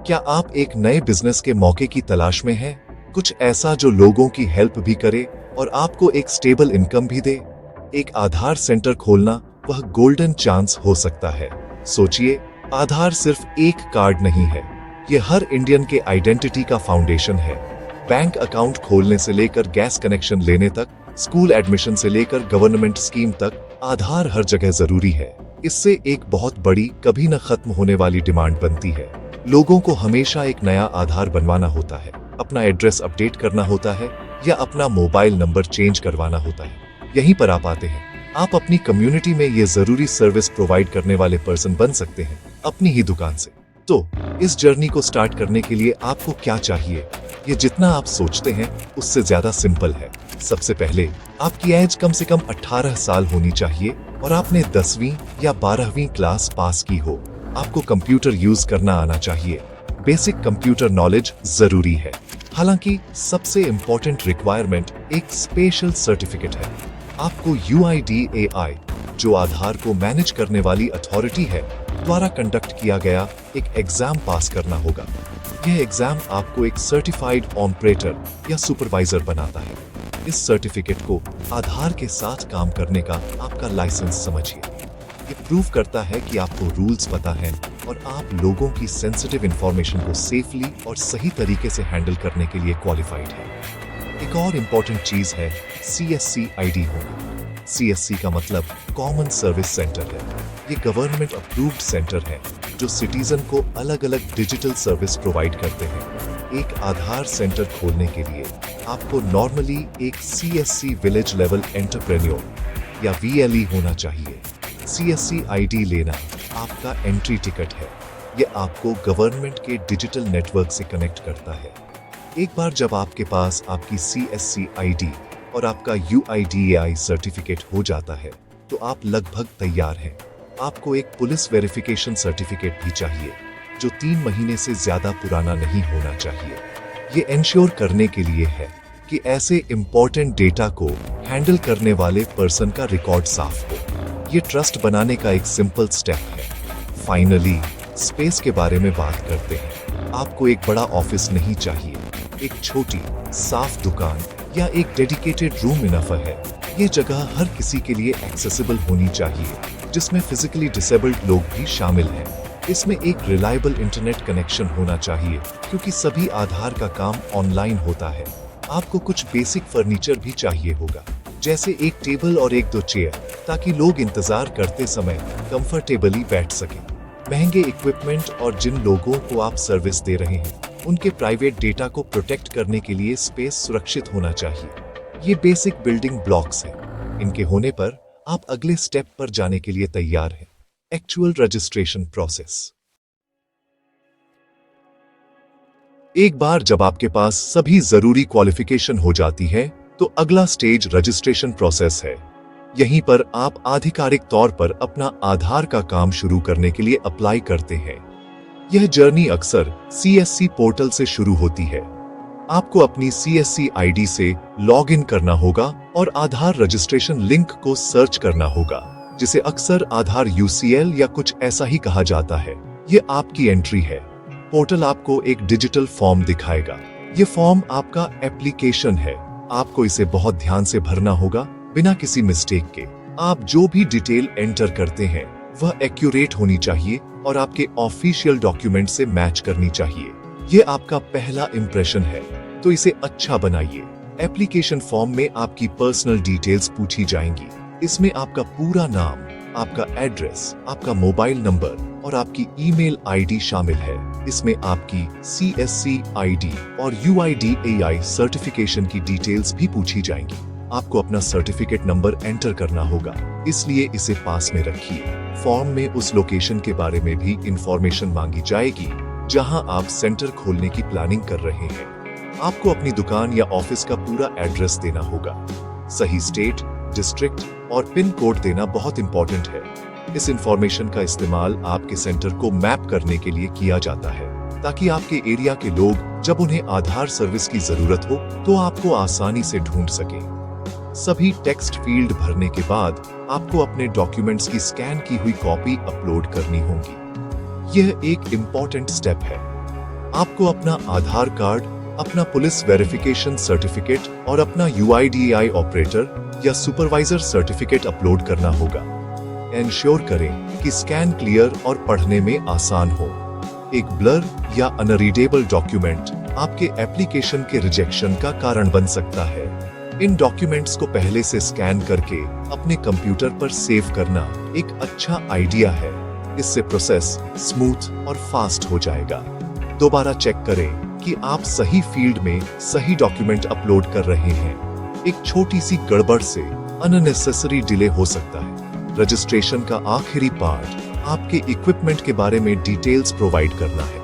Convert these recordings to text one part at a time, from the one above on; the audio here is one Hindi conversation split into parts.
क्या आप एक नए बिजनेस के मौके की तलाश में हैं? कुछ ऐसा जो लोगों की हेल्प भी करे और आपको एक स्टेबल इनकम भी दे? एक आधार सेंटर खोलना वह गोल्डन चांस हो सकता है। सोचिए, आधार सिर्फ एक कार्ड नहीं है, यह हर इंडियन के आइडेंटिटी का फाउंडेशन है। बैंक अकाउंट खोलने से लेकर गैस कनेक्शन लेने तक, स्कूल एडमिशन से लेकर गवर्नमेंट स्कीम तक, आधार हर जगह जरूरी है। इससे एक बहुत बड़ी, कभी न खत्म होने वाली डिमांड बनती है। लोगों को हमेशा एक नया आधार बनवाना होता है, अपना एड्रेस अपडेट करना होता है या अपना मोबाइल नंबर चेंज करवाना होता है। यहीं पर आप आते हैं। आप अपनी कम्युनिटी में ये जरूरी सर्विस प्रोवाइड करने वाले पर्सन बन सकते हैं, अपनी ही दुकान से। तो इस जर्नी को स्टार्ट करने के लिए आपको क्या चाहिए? ये जितना आप सोचते हैं उससे ज्यादा सिंपल है। सबसे पहले आपकी एज कम से कम 18 साल होनी चाहिए और आपने 10वीं या 12वीं क्लास पास की हो। आपको कंप्यूटर यूज करना आना चाहिए। बेसिक कंप्यूटर नॉलेज जरूरी है। हालांकि सबसे इंपॉर्टेंट रिक्वायरमेंट एक स्पेशल सर्टिफिकेट है। आपको UIDAI, जो आधार को मैनेज करने वाली अथॉरिटी है, द्वारा कंडक्ट किया गया एक एग्जाम पास करना होगा। यह एग्जाम आपको एक सर्टिफाइड ऑपरेटर या सुपरवाइजर बनाता है। इस सर्टिफिकेट को आधार के साथ काम करने का आपका लाइसेंस समझिए। ये प्रूव करता है कि आपको रूल्स पता है और आप लोगों की सेंसिटिव इंफॉर्मेशन को सेफली और सही तरीके से हैंडल करने के लिए क्वालिफाइड है। एक और इम्पोर्टेंट चीज है CSC ID होना। CSC का मतलब कॉमन सर्विस सेंटर है। ये गवर्नमेंट अप्रूव्ड सेंटर है जो सिटीजन को अलग अलग डिजिटल सर्विस प्रोवाइड करते हैं। एक आधार सेंटर खोलने के लिए आपको नॉर्मली एक CSC विलेज लेवल एंटरप्रेन्योर या VLE होना चाहिए। CSC ID लेना आपका एंट्री टिकट है। यह आपको गवर्नमेंट के डिजिटल नेटवर्क से कनेक्ट करता है। एक बार जब आपके पास आपकी CSC ID और आपका UIDAI सर्टिफिकेट हो जाता है तो आप लगभग तैयार हैं। आपको एक पुलिस वेरिफिकेशन सर्टिफिकेट भी चाहिए जो 3 महीने से ज्यादा पुराना नहीं होना चाहिए। ये इंश्योर करने के लिए है कि ऐसे इंपॉर्टेंट डेटा को हैंडल करने वाले पर्सन का रिकॉर्ड साफ हो। ये ट्रस्ट बनाने का एक सिंपल स्टेप है। फाइनली स्पेस के बारे में बात करते हैं। आपको एक बड़ा ऑफिस नहीं चाहिए। एक छोटी साफ दुकान या एक डेडिकेटेड रूम इनफ है। ये जगह हर किसी के लिए एक्सेसिबल होनी चाहिए, जिसमें फिजिकली डिसेबल्ड लोग भी शामिल हैं। इसमें एक रिलायबल इंटरनेट कनेक्शन होना चाहिए क्योंकि सभी आधार का काम ऑनलाइन होता है। आपको कुछ बेसिक फर्नीचर भी चाहिए होगा, जैसे एक टेबल और 1-2 चेयर, ताकि लोग इंतजार करते समय कंफर्टेबली बैठ सकें। महंगे इक्विपमेंट और जिन लोगों को आप सर्विस दे रहे हैं उनके प्राइवेट डेटा को प्रोटेक्ट करने के लिए स्पेस सुरक्षित होना चाहिए। ये बेसिक बिल्डिंग ब्लॉक्स हैं। इनके होने पर आप अगले स्टेप पर जाने के लिए तैयार हैं। Actual registration process. एक बार जब आपके पास सभी जरूरी क्वालिफिकेशन हो जाती है तो अगला स्टेज रजिस्ट्रेशन प्रोसेस है। यहीं पर आप आधिकारिक तौर पर अपना आधार का काम शुरू करने के लिए अप्लाई करते हैं। यह जर्नी अक्सर CSC पोर्टल से शुरू होती है। आपको अपनी CSC ID से लॉग इन करना होगा और आधार रजिस्ट्रेशन लिंक को सर्च करना होगा, जिसे अक्सर आधार UCL या कुछ ऐसा ही कहा जाता है। ये आपकी एंट्री है। पोर्टल आपको एक डिजिटल फॉर्म दिखाएगा। ये फॉर्म आपका एप्लीकेशन है। आपको इसे बहुत ध्यान से भरना होगा, बिना किसी मिस्टेक के। आप जो भी डिटेल एंटर करते हैं वह एक्यूरेट होनी चाहिए और आपके ऑफिशियल डॉक्यूमेंट से मैच करनी चाहिए। यह आपका पहला इंप्रेशन है, तो इसे अच्छा बनाइए। एप्लीकेशन फॉर्म में आपकी पर्सनल डिटेल्स पूछी जाएंगी। इसमें आपका पूरा नाम, आपका एड्रेस, आपका मोबाइल नंबर और आपकी ईमेल ID शामिल है। इसमें आपकी CSC ID और UIDAI सर्टिफिकेशन की डिटेल्स भी पूछी जाएंगी। आपको अपना सर्टिफिकेट नंबर एंटर करना होगा, इसलिए इसे पास में रखिए। फॉर्म में उस लोकेशन के बारे में भी इंफॉर्मेशन मांगी जाएगी जहां आप सेंटर खोलने की प्लानिंग कर रहे हैं। आपको अपनी दुकान या ऑफिस का पूरा एड्रेस देना होगा। सही स्टेट, डिस्ट्रिक्ट और पिन कोड देना बहुत इंपॉर्टेंट है। इस इंफॉर्मेशन का इस्तेमाल आपके सेंटर को मैप करने के लिए किया जाता है, ताकि आपके एरिया के लोग जब उन्हें आधार सर्विस की जरूरत हो तो आपको आसानी से ढूंढ सके। सभी टेक्स्ट फील्ड भरने के बाद आपको अपने डॉक्यूमेंट्स की स्कैन की हुई कॉपी अपलोड करनी होगी। यह एक इम्पॉर्टेंट स्टेप है। आपको अपना आधार कार्ड, अपना पुलिस वेरिफिकेशन सर्टिफिकेट और अपना UIDAI ऑपरेटर या सुपरवाइजर सर्टिफिकेट अपलोड करना होगा। इंश्योर करें कि स्कैन क्लियर और पढ़ने में आसान हो। एक ब्लर या अनरीडेबल डॉक्यूमेंट आपके एप्लीकेशन के रिजेक्शन का कारण बन सकता है। इन डॉक्यूमेंट्स को पहले से स्कैन करके अपने कंप्यूटर पर सेव करना एक अच्छा आइडिया है। इससे प्रोसेस स्मूथ और फास्ट हो जाएगा। दोबारा चेक करें कि आप सही फील्ड में सही डॉक्यूमेंट अपलोड कर रहे हैं। एक छोटी सी गड़बड़ से अननेसेसरी डिले हो सकता है। रजिस्ट्रेशन का आखिरी पार्ट आपके इक्विपमेंट के बारे में डिटेल्स प्रोवाइड करना है।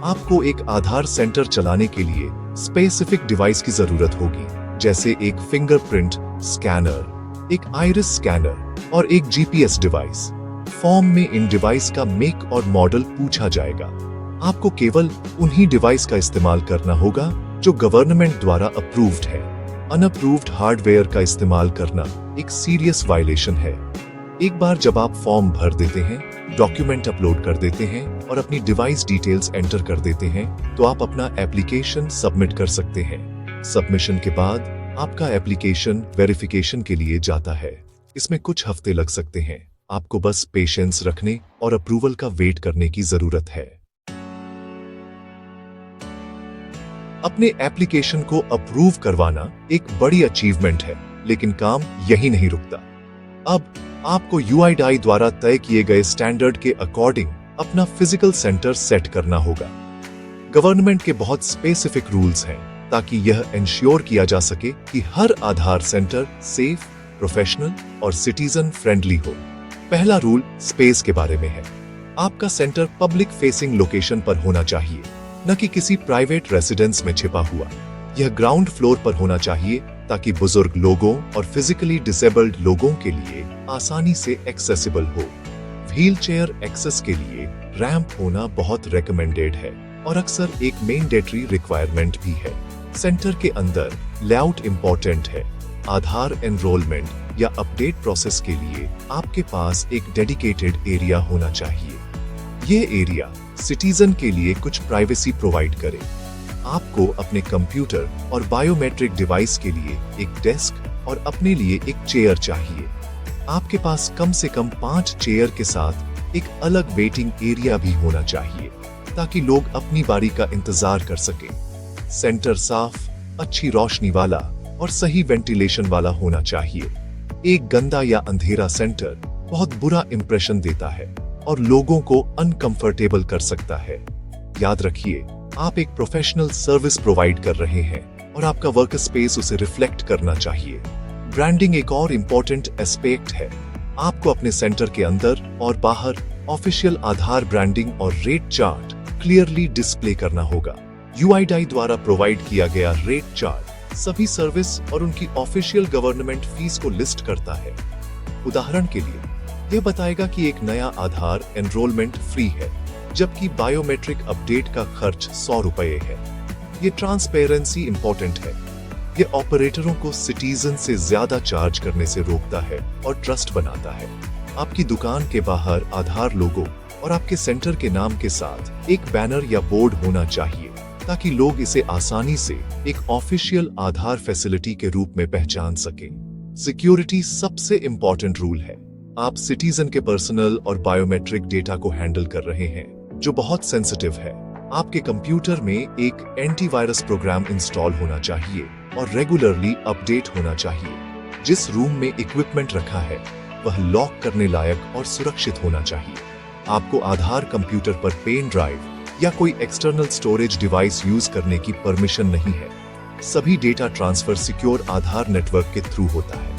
आपको एक आधार सेंटर चलाने के लिए स्पेसिफिक डिवाइस की जरूरत होगी, जैसे एक फिंगरप्रिंट स्कैनर, एक आइरिस स्कैनर और एक GPS डिवाइस। फॉर्म में इन डिवाइस का मेक और मॉडल पूछा जाएगा। आपको केवल उन्हीं डिवाइस का इस्तेमाल करना होगा जो गवर्नमेंट द्वारा अप्रूव्ड है। अनअप्रूव्ड हार्डवेयर का इस्तेमाल करना एक सीरियस वायलेशन है। एक बार जब आप फॉर्म भर देते हैं, डॉक्यूमेंट अपलोड कर देते हैं और अपनी डिवाइस डिटेल्स एंटर कर देते हैं, तो आप अपना एप्लीकेशन सबमिट कर सकते हैं। सबमिशन के बाद आपका एप्लीकेशन वेरिफिकेशन के लिए जाता है। इसमें कुछ हफ्ते लग सकते हैं। आपको बस पेशेंस रखने और अप्रूवल का वेट करने की जरूरत है। अपने एप्लीकेशन को अप्रूव करवाना एक बड़ी अचीवमेंट है, लेकिन काम यही नहीं रुकता। अब आपको UIDAI द्वारा तय किए गए स्टैंडर्ड के अकॉर्डिंग अपना फिजिकल सेंटर सेट करना होगा। गवर्नमेंट के बहुत स्पेसिफिक रूल्स हैं ताकि यह इंश्योर किया जा सके कि हर आधार सेंटर सेफ, प्रोफेशनल और सिटीजन फ्रेंडली हो। पहला रूल स्पेस के बारे में है। आपका सेंटर पब्लिक फेसिंग लोकेशन पर होना चाहिए, न कि किसी प्राइवेट रेसिडेंस में छिपा हुआ। यह ग्राउंड फ्लोर पर होना चाहिए ताकि बुजुर्ग लोगों और फिजिकली डिसेबल्ड लोगों के लिए आसानी से एक्सेसिबल हो। व्हीलचेयर एक्सेस के लिए रैंप होना बहुत रेकमेंडेड है और अक्सर एक मैंडेटरी रिक्वायरमेंट भी है। सेंटर के अंदर लेआउट इंपॉर्टेंट है। आधार एनरोलमेंट या अपडेट प्रोसेस के लिए आपके पास एक डेडिकेटेड एरिया होना चाहिए। ये एरिया सिटीजन के लिए कुछ प्राइवेसी प्रोवाइड करे। आपको अपने कंप्यूटर और बायोमेट्रिक डिवाइस के लिए एक डेस्क और अपने लिए एक चेयर चाहिए। आपके पास कम से कम 5 चेयर के साथ एक अलग वेटिंग एरिया भी होना चाहिए ताकि लोग अपनी बारी का इंतजार कर सके। सेंटर साफ, अच्छी रोशनी वाला और सही वेंटिलेशन वाला होना चाहिए। एक गंदा या अंधेरा सेंटर बहुत बुरा इंप्रेशन देता है और लोगों को अनकंफर्टेबल कर सकता है। याद रखिए, आप एक प्रोफेशनल सर्विस प्रोवाइड कर रहे हैं और आपका वर्क स्पेस उसे रिफ्लेक्ट करना चाहिए। ब्रांडिंग एक और इम्पोर्टेंट एस्पेक्ट है। आपको अपने सेंटर के अंदर और बाहर ऑफिशियल आधार ब्रांडिंग और रेट चार्ट क्लियरली डिस्प्ले करना होगा। UIDAI द्वारा प्रोवाइड किया गया रेट चार्ट सभी सर्विस और उनकी ऑफिशियल गवर्नमेंट फीस को लिस्ट करता है। उदाहरण के लिए, यह बताएगा कि एक नया आधार एनरोलमेंट फ्री है, जबकि बायोमेट्रिक अपडेट का खर्च 100 रुपए है। ये ट्रांसपेरेंसी इंपॉर्टेंट है। ये ऑपरेटरों को सिटीजन से ज्यादा चार्ज करने से रोकता है और ट्रस्ट बनाता है। आपकी दुकान के बाहर आधार लोगो और आपके सेंटर के नाम के साथ एक बैनर या बोर्ड होना चाहिए ताकि लोग इसे आसानी से एक ऑफिशियल आधार फैसिलिटी के रूप में पहचान सकें। सिक्योरिटी सबसे इंपॉर्टेंट रूल है। आप सिटीजन के पर्सनल और बायोमेट्रिक डेटा को हैंडल कर रहे हैं, जो बहुत सेंसिटिव है। आपके कंप्यूटर में एक एंटीवायरस प्रोग्राम इंस्टॉल होना चाहिए और रेगुलरली अपडेट होना चाहिए। जिस रूम में इक्विपमेंट रखा है वह लॉक करने लायक और सुरक्षित होना चाहिए। आपको आधार कंप्यूटर पर पेन ड्राइव या कोई एक्सटर्नल स्टोरेज डिवाइस यूज करने की परमिशन नहीं है। सभी डेटा ट्रांसफर सिक्योर आधार नेटवर्क के थ्रू होता है।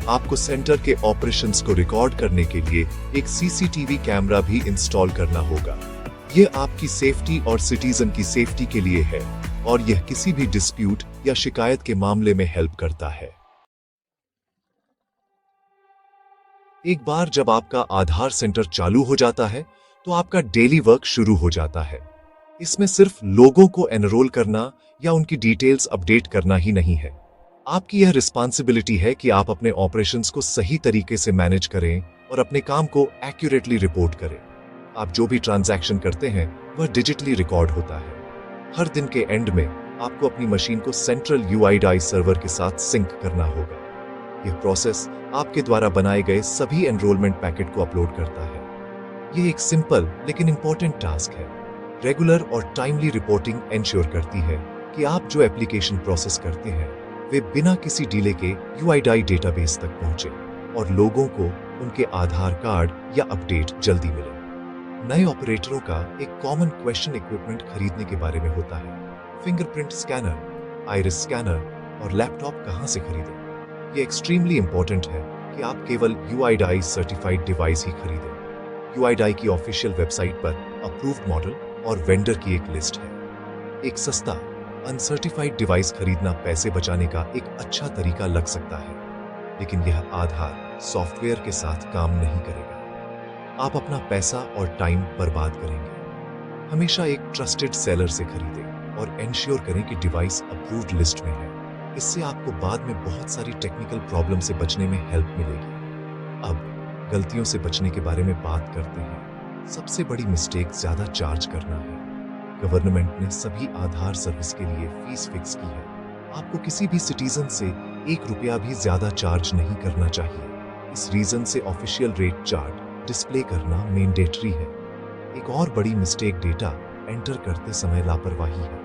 आपको सेंटर के ऑपरेशंस को रिकॉर्ड करने के लिए एक CCTV कैमरा भी इंस्टॉल करना होगा। यह आपकी सेफ्टी और सिटीजन की सेफ्टी के लिए है और यह किसी भी डिस्प्यूट या शिकायत के मामले में हेल्प करता है। एक बार जब आपका आधार सेंटर चालू हो जाता है तो आपका डेली वर्क शुरू हो जाता है। इसमें सिर्फ लोगों को एनरोल करना या उनकी डिटेल्स अपडेट करना ही नहीं है। आपकी यह रिस्पांसिबिलिटी है कि आप अपने ऑपरेशंस को सही तरीके से मैनेज करें और अपने काम को एक्यूरेटली रिपोर्ट करें। आप जो भी ट्रांजैक्शन करते हैं वह डिजिटली रिकॉर्ड होता है। हर दिन के एंड में आपको अपनी मशीन को सेंट्रल UIDI सर्वर के साथ सिंक करना होगा। यह प्रोसेस आपके द्वारा बनाए गए सभी एनरोलमेंट पैकेट को अपलोड करता है। यह एक सिंपल लेकिन इंपॉर्टेंट टास्क है। रेगुलर और टाइमली रिपोर्टिंग एंश्योर करती है कि आप जो एप्लीकेशन प्रोसेस करते हैं वे बिना किसी डिले के UIDI डेटाबेस तक पहुंचे और लोगों को उनके आधार कार्ड या अपडेट जल्दी मिले। नए ऑपरेटरों का एक कॉमन क्वेश्चन इक्विपमेंट खरीदने के बारे में होता है। फिंगरप्रिंट स्कैनर, आइरिस स्कैनर और लैपटॉप कहां से खरीदें? ये एक्सट्रीमली इंपॉर्टेंट है कि आप केवल UIDI सर्टिफाइड डिवाइस ही खरीदें। UIDI की ऑफिशियल वेबसाइट पर अप्रूव्ड मॉडल और वेंडर की एक लिस्ट है। एक सस्ता अनसर्टिफाइड डिवाइस खरीदना पैसे बचाने का एक अच्छा तरीका लग सकता है, लेकिन यह आधार सॉफ्टवेयर के साथ काम नहीं करेगा। आप अपना पैसा और टाइम बर्बाद करेंगे। हमेशा एक ट्रस्टेड सेलर से खरीदें और एंश्योर करें कि डिवाइस अप्रूव्ड लिस्ट में है। इससे आपको बाद में बहुत सारी टेक्निकल प्रॉब्लम से बचने में हेल्प मिलेगी। अब गलतियों से बचने के बारे में बात करते हैं। सबसे बड़ी मिस्टेक ज्यादा चार्ज करना है। गवर्नमेंट ने सभी आधार सर्विस के लिए फीस फिक्स की है। आपको किसी भी सिटीजन से ₹1 भी ज्यादा चार्ज नहीं करना चाहिए। इस रीजन से ऑफिशियल रेट चार्ट डिस्प्ले करना मैंडेटरी है। एक और बड़ी मिस्टेक डेटा एंटर करते समय लापरवाही है।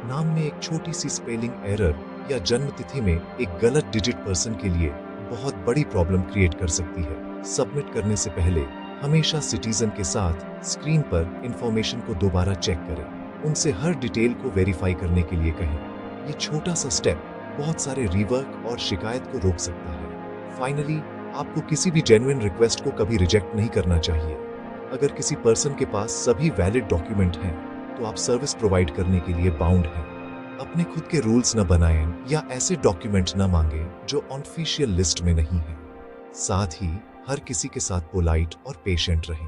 नाम में एक छोटी सी स्पेलिंग एरर या जन्म तिथि में एक गलत डिजिट पर्सन के लिए बहुत बड़ी प्रॉब्लम क्रिएट कर सकती है। सबमिट करने से पहले हमेशा सिटीजन के साथ स्क्रीन पर इंफॉर्मेशन को दोबारा चेक करें। उनसे हर डिटेल को वेरीफाई करने के लिए कहें। ये छोटा सा स्टेप बहुत सारे रीवर्क और शिकायत को रोक सकता है। फाइनली, आपको किसी भी जेन्युइन रिक्वेस्ट को कभी रिजेक्ट नहीं करना चाहिए। अगर किसी पर्सन के पास सभी वैलिड डॉक्यूमेंट हैं, तो आप सर्विस प्रोवाइड करने के लिए बाउंड हैं। अपने खुद के रूल्स न बनाएं या ऐसे डॉक्यूमेंट न मांगें जो ऑफिशियल लिस्ट में नहीं है। साथ ही हर किसी के साथ पोलाइट और पेशेंट रहें।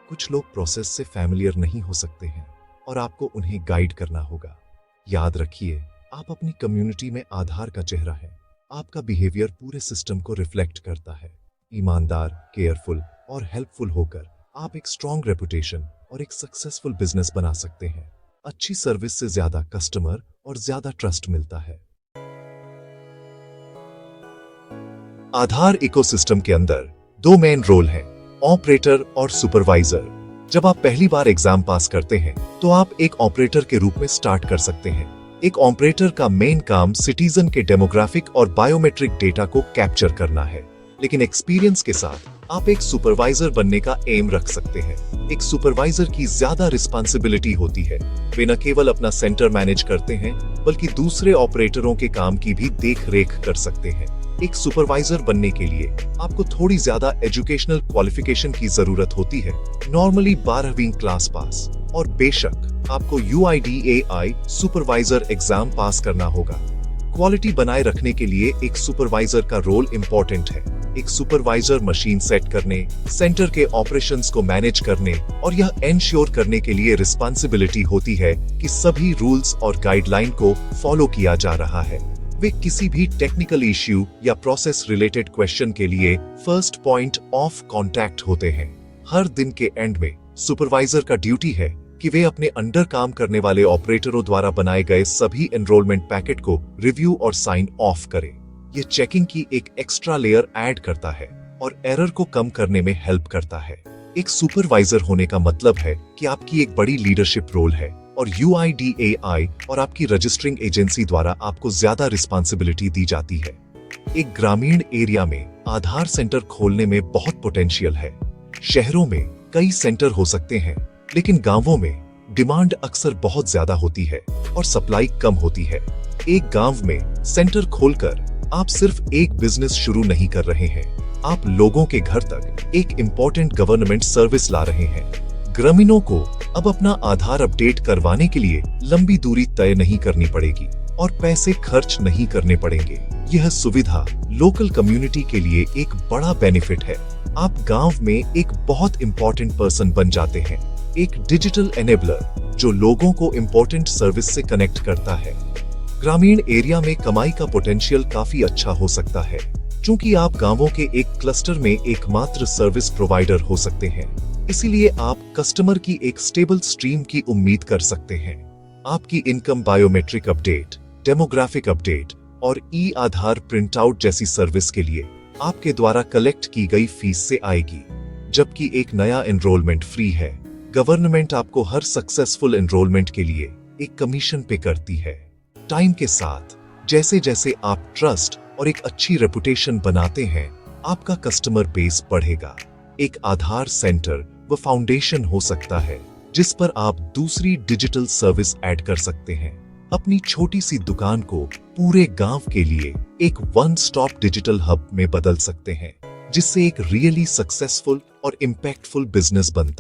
कुछ लोग प्रोसेस से फैमिलियर नहीं हो सकते हैं और आपको उन्हें गाइड करना होगा। याद रखिए, आप अपनी कम्युनिटी में आधार का चेहरा है। आपका बिहेवियर पूरे सिस्टम को रिफ्लेक्ट करता है। ईमानदार, केयरफुल और हेल्पफुल होकर आप एक स्ट्रॉन्ग रेपुटेशन और एक सक्सेसफुल बिजनेस बना सकते हैं। अच्छी सर्विस से ज्यादा कस्टमर और ज्यादा ट्रस्ट मिलता है। आधार इकोसिस्टम के अंदर 2 मेन रोल हैं, ऑपरेटर और सुपरवाइजर। जब आप पहली बार एग्जाम पास करते हैं, तो आप एक ऑपरेटर के रूप में स्टार्ट कर सकते हैं। एक ऑपरेटर का मेन काम सिटीजन के डेमोग्राफिक और बायोमेट्रिक डेटा को कैप्चर करना है, लेकिन एक्सपीरियंस के साथ आप एक सुपरवाइजर बनने का एम रख सकते हैं। एक सुपरवाइजर की ज्यादा रिस्पांसिबिलिटी होती है। वे न केवल अपना सेंटर मैनेज करते हैं, बल्कि दूसरे ऑपरेटरों के काम की भी देख रेख कर सकते हैं। एक सुपरवाइजर बनने के लिए आपको थोड़ी ज्यादा एजुकेशनल क्वालिफिकेशन की जरूरत होती है, नॉर्मली 12वीं क्लास पास, और बेशक आपको UIDAI सुपरवाइजर एग्जाम पास करना होगा। क्वालिटी बनाए रखने के लिए एक सुपरवाइजर का रोल इंपॉर्टेंट है। एक सुपरवाइजर मशीन सेट करने, सेंटर के ऑपरेशंस को मैनेज करने और यह एंश्योर करने के लिए रिस्पांसिबिलिटी होती है कि सभी रूल्स और गाइडलाइन को फॉलो किया जा रहा है। वे किसी भी टेक्निकल इश्यू या प्रोसेस रिलेटेड क्वेश्चन के लिए फर्स्ट पॉइंट ऑफ कांटेक्ट होते हैं। हर दिन के एंड में सुपरवाइजर का ड्यूटी है कि वे अपने अंडर काम करने वाले ऑपरेटरों द्वारा बनाए गए सभी एनरोलमेंट पैकेट को रिव्यू और साइन ऑफ करें। ये चेकिंग की एक एक्स्ट्रा लेयर ऐड करता है और एरर को कम करने में हेल्प करता है। एक सुपरवाइजर होने का मतलब है कि आपकी एक बड़ी लीडरशिप रोल है और UIDAI और आपकी रजिस्टरिंग एजेंसी द्वारा आपको ज्यादा रिस्पांसिबिलिटी दी जाती है। एक ग्रामीण एरिया में आधार सेंटर खोलने में बहुत पोटेंशियल है। शहरों में कई सेंटर हो सकते हैं, लेकिन गांवों में डिमांड अक्सर बहुत ज्यादा होती है और सप्लाई कम होती है। एक गांव में सेंटर खोलकर आप सिर्फ एक बिजनेस शुरू नहीं कर रहे हैं, आप लोगों के घर तक एक इम्पोर्टेंट गवर्नमेंट सर्विस ला रहे हैं। ग्रामीणों को अब अपना आधार अपडेट करवाने के लिए लंबी दूरी तय नहीं करनी पड़ेगी और पैसे खर्च नहीं करने पड़ेंगे। यह सुविधा लोकल कम्युनिटी के लिए एक बड़ा बेनिफिट है। आप गांव में एक बहुत इंपॉर्टेंट पर्सन बन जाते हैं, एक डिजिटल एनेबलर जो लोगों को इंपॉर्टेंट सर्विस से कनेक्ट करता है। ग्रामीण एरिया में कमाई का पोटेंशियल काफी अच्छा हो सकता है, क्योंकि आप गांवों के एक क्लस्टर में एकमात्र सर्विस प्रोवाइडर हो सकते हैं। इसीलिए आप कस्टमर की एक स्टेबल स्ट्रीम की उम्मीद कर सकते हैं। आपकी income biometric update, demographic update और ई आधार प्रिंट आउट जैसी सर्विस के लिए आपके द्वारा कलेक्ट की गई फीस से आएगी। जबकि एक नया एनरोलमेंट फ्री है, गवर्नमेंट आपको हर सक्सेसफुल एनरोलमेंट के लिए एक कमीशन पे करती है। टाइम के साथ जैसे जैसे आप ट्रस्ट और एक अच्छी रेपुटेशन बनाते हैं, आपका कस्टमर बेस बढ़ेगा। एक आधार सेंटर व फाउंडेशन हो सकता है जिस पर आप दूसरी डिजिटल सर्विस ऐड कर सकते हैं। अपनी छोटी सी दुकान को पूरे गांव के लिए एक वन स्टॉप डिजिटल हब में बदल सकते हैं, जिससे एक रियली सक्सेसफुल और इम्पैक्टफुल बिजनेस बनता है।